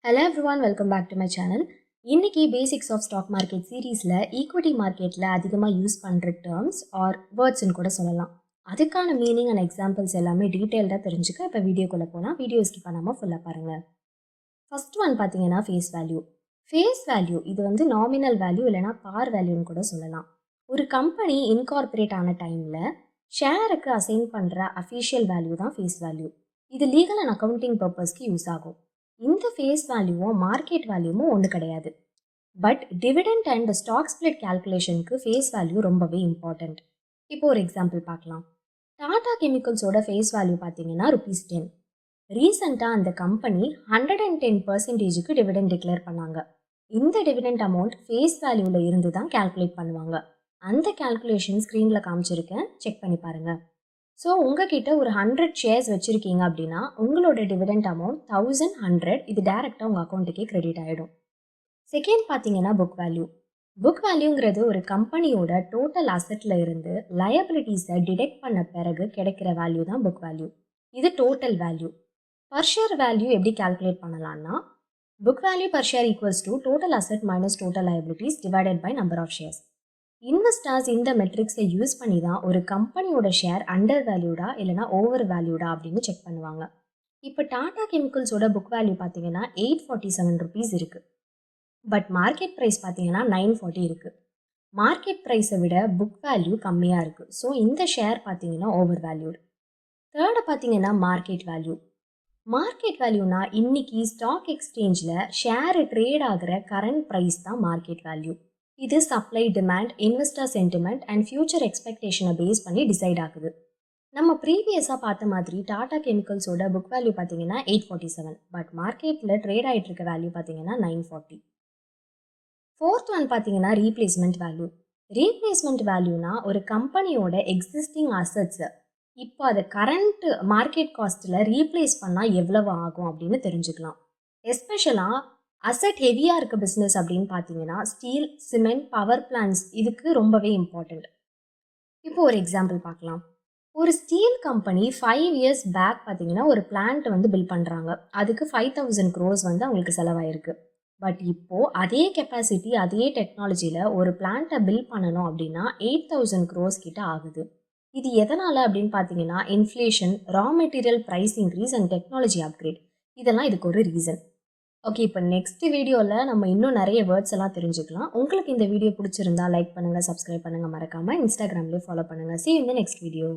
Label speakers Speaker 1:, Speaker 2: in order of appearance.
Speaker 1: Hello everyone, welcome back to my channel. இன்னைக்கு basics of stock market சீரீஸில் equity மார்க்கெட்டில் அதிகமாக யூஸ் பண்ணுற டேர்ம்ஸ் ஆர் வேர்ட்ஸ்ன்னு கூட சொல்லலாம். அதுக்கான மீனிங் அண்ட் எக்ஸாம்பிள்ஸ் எல்லாமே டீட்டெயில்டாக தெரிஞ்சுக்க இப்போ வீடியோக்குள்ளே போனால் வீடியோ ஸ்கிப் பண்ணாமல் ஃபுல்லாக பாருங்கள். ஃபர்ஸ்ட் ஒன் பார்த்தீங்கன்னா ஃபேஸ் வேல்யூ. ஃபேஸ் வேல்யூ இது வந்து நாமினல் வேல்யூ இல்லைனா பார் வேல்யூன்னு கூட சொல்லலாம். ஒரு கம்பெனி இன்கார்பரேட் ஆன டைமில் ஷேருக்கு அசைன் பண்ணுற அஃபீஷியல் வேல்யூ தான் ஃபேஸ் வேல்யூ. இது லீகல் அண்ட் அக்கௌண்டிங் பர்பஸ்க்கு யூஸ் ஆகும். இந்த ஃபேஸ் வேல்யூவும் மார்க்கெட் வேல்யூவும் ஒன்று கிடையாது. But dividend and stock split கேல்குலேஷனுக்கு ஃபேஸ் வேல்யூ ரொம்பவே இம்பார்ட்டண்ட். இப்போ ஒரு எக்ஸாம்பிள் பார்க்கலாம். டாடா கெமிக்கல்ஸோட ஃபேஸ் வேல்யூ பார்த்தீங்கன்னா ₹10. ரீசெண்டாக அந்த கம்பெனி 110% டிவிடெண்ட் டிக்ளேர் பண்ணாங்க. இந்த டிவிடெண்ட் அமௌண்ட் ஃபேஸ் வேல்யூவில் இருந்து தான் கேல்குலேட் பண்ணுவாங்க. அந்த கேல்குலேஷன் ஸ்க்ரீனில் காமிச்சிருக்கேன், செக் பண்ணி பாருங்கள். ஸோ உங்ககிட்ட ஒரு 100 ஷேர்ஸ் வச்சுருக்கீங்க அப்படின்னா உங்களோட டிவிடெண்ட் அமௌண்ட் 1100 இது டேரெக்டாக உங்கள் அக்கௌண்ட்டுக்கே கிரெடிட் ஆகிடும். செகண்ட் பார்த்தீங்கன்னா புக் வேல்யூ. புக் வேல்யூங்கிறது ஒரு கம்பெனியோட டோட்டல் அசெட்டில் இருந்து லயபிலிட்டிஸை டிடெக்ட் பண்ண பிறகு கிடைக்கிற வேல்யூ தான் புக் வேல்யூ. இது total value. Per share value எப்படி கால்குலேட் பண்ணலாம்னா book value per share equals to total asset minus total liabilities divided by number of shares. Investors இந்த மெட்ரிக்ஸை யூஸ் பண்ணி தான் ஒரு கம்பெனியோட ஷேர் அண்டர் வேல்யூடா இல்லைனா ஓவர் வேல்யூடா அப்படின்னு செக் பண்ணுவாங்க. இப்போ டாடா கெமிக்கல்ஸோட புக் வேல்யூ பார்த்தீங்கன்னா ₹847 இருக்குது. பட் மார்க்கெட் ப்ரைஸ் பார்த்தீங்கன்னா $940 இருக்குது. மார்க்கெட் ப்ரைஸை விட புக் வேல்யூ கம்மியாக இருக்குது. ஸோ இந்த ஷேர் பார்த்தீங்கன்னா ஓவர் வேல்யூடு. தேர்டு பார்த்தீங்கன்னா மார்க்கெட் வேல்யூ. மார்க்கெட் வேல்யூனா இன்னைக்கு ஸ்டாக் எக்ஸ்சேஞ்சில் ஷேரு ட்ரேட் ஆகிற கரண்ட் ப்ரைஸ் தான் மார்க்கெட் வேல்யூ. இது supply, demand, investor sentiment and future எக்ஸ்பெக்டேஷனை பேஸ் பண்ணி டிசைட் ஆகுது. நம்ம ப்ரீவியஸாக பார்த்த மாதிரி டாடா கெமிக்கல்ஸோட புக் வேல்யூ பார்த்தீங்கன்னா 847, பட் மார்க்கெட்டில் ட்ரேட் ஆகிட்டு இருக்க வேல்யூ பார்த்தீங்கன்னா 940. ஃபோர்த் ஒன் பார்த்தீங்கன்னா ரீப்ளேஸ்மெண்ட் வேல்யூ. ரீப்ளேஸ்மெண்ட் வேல்யூனா ஒரு கம்பெனியோட எக்ஸிஸ்டிங் அசட்ஸை இப்போ அதை கரண்ட் மார்க்கெட் காஸ்ட்டில் ரீப்ளேஸ் பண்ணால் எவ்வளவு ஆகும் அப்படின்னு தெரிஞ்சுக்கலாம். எஸ்பெஷலாக அசட் ஹெவியாக இருக்க பிஸ்னஸ் அப்படின்னு பார்த்தீங்கன்னா ஸ்டீல், சிமெண்ட், பவர் பிளான்ட்ஸ் இதுக்கு ரொம்பவே இம்பார்ட்டண்ட். இப்போ ஒரு எக்ஸாம்பிள் பார்க்கலாம். ஒரு ஸ்டீல் கம்பெனி 5 இயர்ஸ் பேக் பார்த்தீங்கன்னா ஒரு பிளான்ட் வந்து பில்ட் பண்ணுறாங்க. அதுக்கு 5000 crores வந்து அவங்களுக்கு செலவாயிருக்கு. பட் இப்போது அதே கெப்பாசிட்டி அதே டெக்னாலஜியில் ஒரு பிளான்ட்டை பில்ட் பண்ணணும் அப்படின்னா 8000 crores கிட்ட ஆகுது. இது எதனால் அப்படின்னு பார்த்தீங்கன்னா inflation, raw material price increase and technology upgrade இதெல்லாம் இதுக்கு ஒரு ரீசன். ஓகே, இப்போ நெக்ஸ்ட் வீடியோவில் நம்ம இன்னும் நிறைய வேர்ட்ஸ் எல்லாம் தெரிஞ்சுக்கலாம். உங்களுக்கு இந்த வீடியோ பிடிச்சிருந்தா லைக் பண்ணுங்கள், சப்ஸ்கிரைப் பண்ணுங்கள், மறக்காமல் இன்ஸ்டாகிராம்லேயே ஃபாலோ பண்ணுங்கள். See you in the next video.